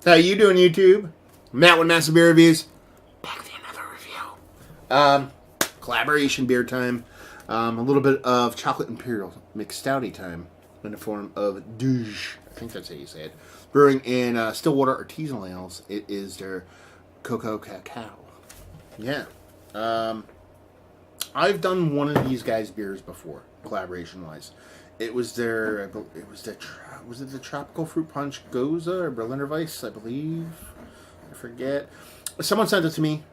How you doing, YouTube? Matt with Massive Beer Reviews. Back with another review. Collaboration beer time. A little bit of chocolate Imperial mixed stouty time in the form of douche. I think that's how you say it. Brewing in Stillwater Artisanal Ales. It is their Cacao. Yeah. I've done one of these guys' beers before, collaboration-wise. It was their, was it the Tropical Fruit Punch Goza or Berliner Weiss, I believe? I forget. Someone sent it to me.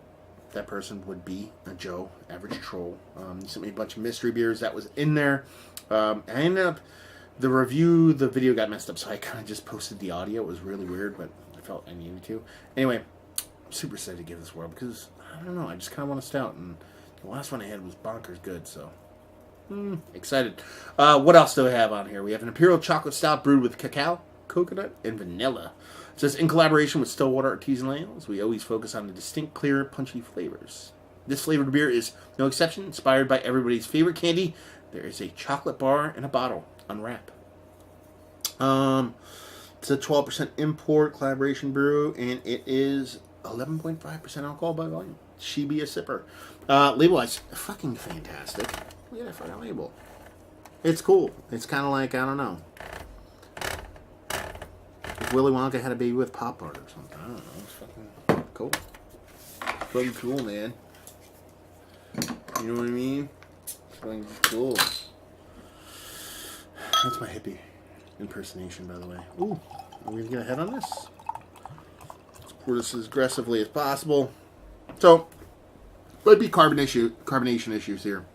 That person would be a Joe, average troll. He sent me a bunch of mystery beers that was in there. I ended up, the video got messed up, so I kind of just posted the audio. It was really weird, but I felt I needed to. Anyway, I'm super excited to give this world because, I don't know, I just kind of want a stout, and the last one I had was bonkers good, so excited. What else do we have on here? We have an Imperial Chocolate Stout brewed with cacao, coconut, and vanilla. It says, in collaboration with Stillwater Artisanal Ales, we always focus on the distinct, clear, punchy flavors. This flavored beer is no exception, inspired by everybody's favorite candy. There is a chocolate bar in a bottle. Unwrap. It's a 12% import collaboration brew, and it is 11.5% alcohol by volume. She be a sipper. Label-wise, fucking fantastic. Look at that fucking label. It's cool. It's kind of like, I don't know, if Willy Wonka had a baby with Pop Art or something. I don't know. It's fucking cool. Fucking cool, man. You know what I mean? It's fucking cool. That's my hippie impersonation, by the way. Ooh, are we gonna get ahead on this? Let's pour this as aggressively as possible. So, might be carbonation issues here.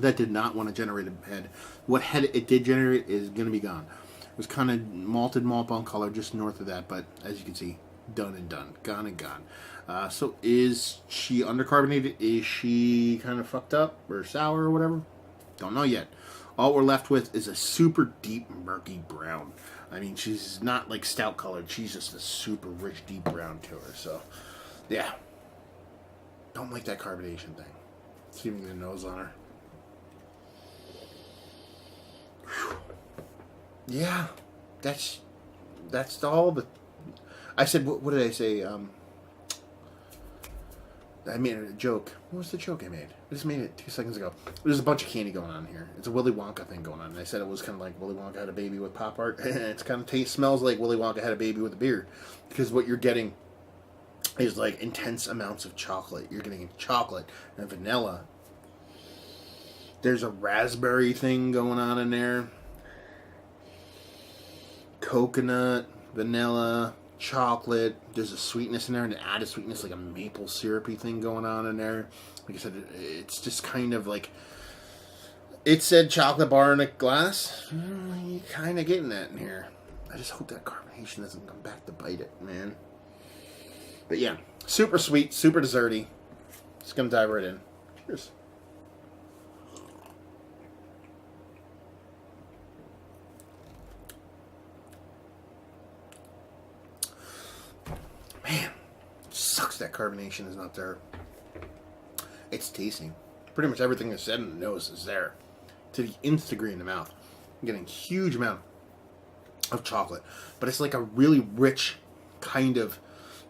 That did not want to generate a head. What head it did generate is going to be gone. It was kind of malted malt bone color just north of that, but as you can see, done and done. Gone and gone. So is she undercarbonated? Is she kind of fucked up or sour or whatever? Don't know yet. All we're left with is a super deep, murky brown. I mean, she's not like stout colored. She's just a super rich, deep brown to her. So, yeah. Don't like that carbonation thing. See if we can get a nose on her. Whew. Yeah, that's all the. I said, what did I say? I made a joke. What was the joke I made? I just made it 2 seconds ago. There's a bunch of candy going on here. It's a Willy Wonka thing going on. And I said it was kind of like Willy Wonka had a baby with Pop Art. It's kind of smells like Willy Wonka had a baby with a beer, because what you're getting is like intense amounts of chocolate. You're getting chocolate and vanilla. There's a raspberry thing going on in there. Coconut, vanilla, chocolate. There's a sweetness in there, and an added sweetness, like a maple syrupy thing going on in there. Like I said, it's just kind of like, it said chocolate bar in a glass. You're kind of getting that in here. I just hope that carbonation doesn't come back to bite it, man. But yeah, super sweet, super desserty. Just gonna dive right in. Cheers. Man, sucks that carbonation is not there. It's tasty. Pretty much everything that's said in the nose is there. To the nth degree in the mouth. I'm getting a huge amount of chocolate. But it's like a really rich kind of,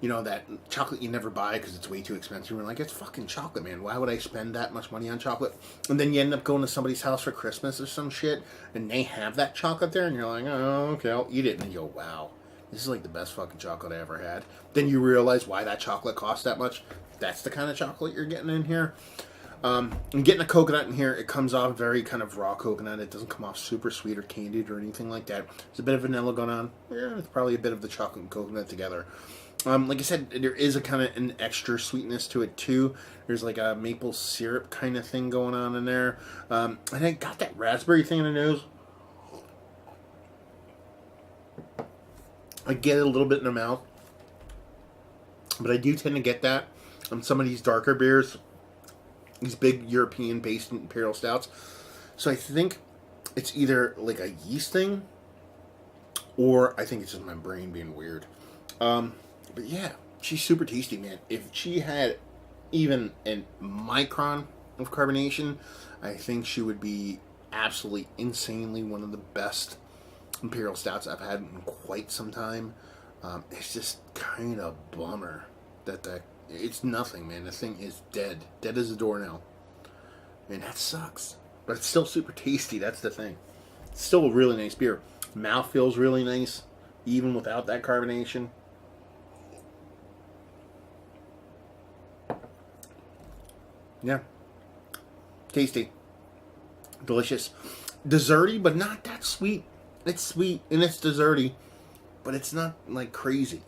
you know, that chocolate you never buy because it's way too expensive. You're like, it's fucking chocolate, man. Why would I spend that much money on chocolate? And then you end up going to somebody's house for Christmas or some shit, and they have that chocolate there, and you're like, oh, okay, I'll eat it. And you go, wow, this is like the best fucking chocolate I ever had. Then you realize why that chocolate costs that much. That's the kind of chocolate you're getting in here. And getting a coconut in here, it comes off very kind of raw coconut. It doesn't come off super sweet or candied or anything like that. There's a bit of vanilla going on. Yeah, it's probably a bit of the chocolate and coconut together. Like I said, there is a kind of an extra sweetness to it too. There's like a maple syrup kind of thing going on in there. And I got that raspberry thing in the nose. I get it a little bit in the mouth. But I do tend to get that on some of these darker beers. These big European-based Imperial Stouts. So I think it's either like a yeast thing, or I think it's just my brain being weird. But yeah, she's super tasty, man. If she had even a micron of carbonation, I think she would be absolutely insanely one of the best Imperial Stouts I've had in quite some time. It's just kind of bummer that it's nothing, man. The thing is dead as a doornail, and that sucks. But it's still super tasty. That's the thing. It's still a really nice beer. Mouth feels really nice, even without that carbonation. Yeah, tasty, delicious, desserty, but not that sweet. It's sweet and it's desserty, but it's not like crazy.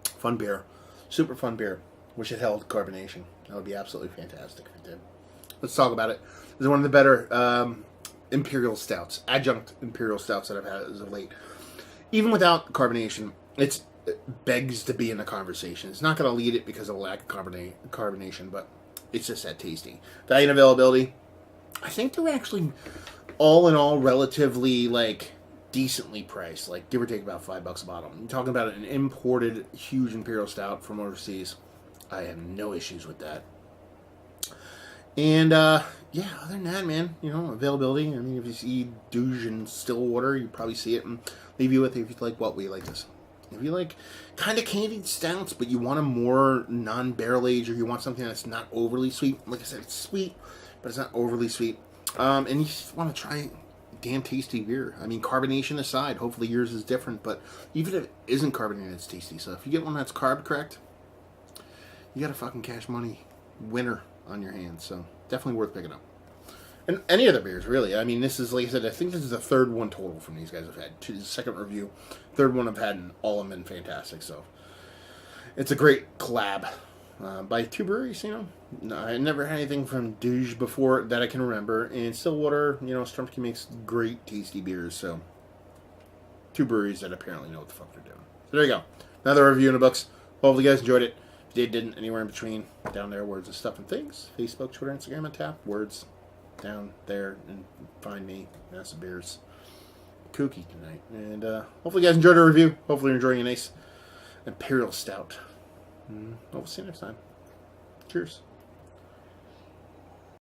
Fun beer, super fun beer. Wish it held carbonation. That would be absolutely fantastic if it did. Let's talk about it. This is one of the better Imperial Stouts, adjunct Imperial Stouts that I've had as of late. Even without carbonation, it begs to be in the conversation. It's not going to lead it because of lack of carbonation, but it's just that tasty. Value and availability, I think they're actually, all in all, relatively, like, decently priced. Like, give or take about $5 a bottle. I'm talking about an imported huge Imperial Stout from overseas. I have no issues with that. And, yeah, other than that, man, you know, availability. I mean, if you see Douche and Stillwater, you probably see it and leave you with it if you like what we like this. If you like kind of candied stouts, but you want a more non-barrel age, or you want something that's not overly sweet, like I said, it's sweet, but it's not overly sweet, and you just want to try damn tasty beer. I mean, carbonation aside, hopefully yours is different, but even if it isn't carbonated, it's tasty. So if you get one that's carb correct, you got a fucking cash money winner on your hands. So definitely worth picking up. And any other beers, really. I mean, this is, like I said, I think this is the third one total from these guys I've had. Second review. Third one I've had, and all of them been fantastic. So it's a great collab by two breweries, you know. No, I never had anything from Douche before that I can remember. And Stillwater, you know, Strumke makes great, tasty beers. So two breweries that apparently know what the fuck they're doing. So there you go. Another review in the books. Hopefully you guys enjoyed it. If you didn't, anywhere in between, down there, Words of Stuff and Things. Facebook, Twitter, Instagram, and Tap. Words down there, and find me. Massive Beers. Kooky tonight. And hopefully you guys enjoyed our review. Hopefully you're enjoying a nice Imperial Stout. We'll see you next time. Cheers.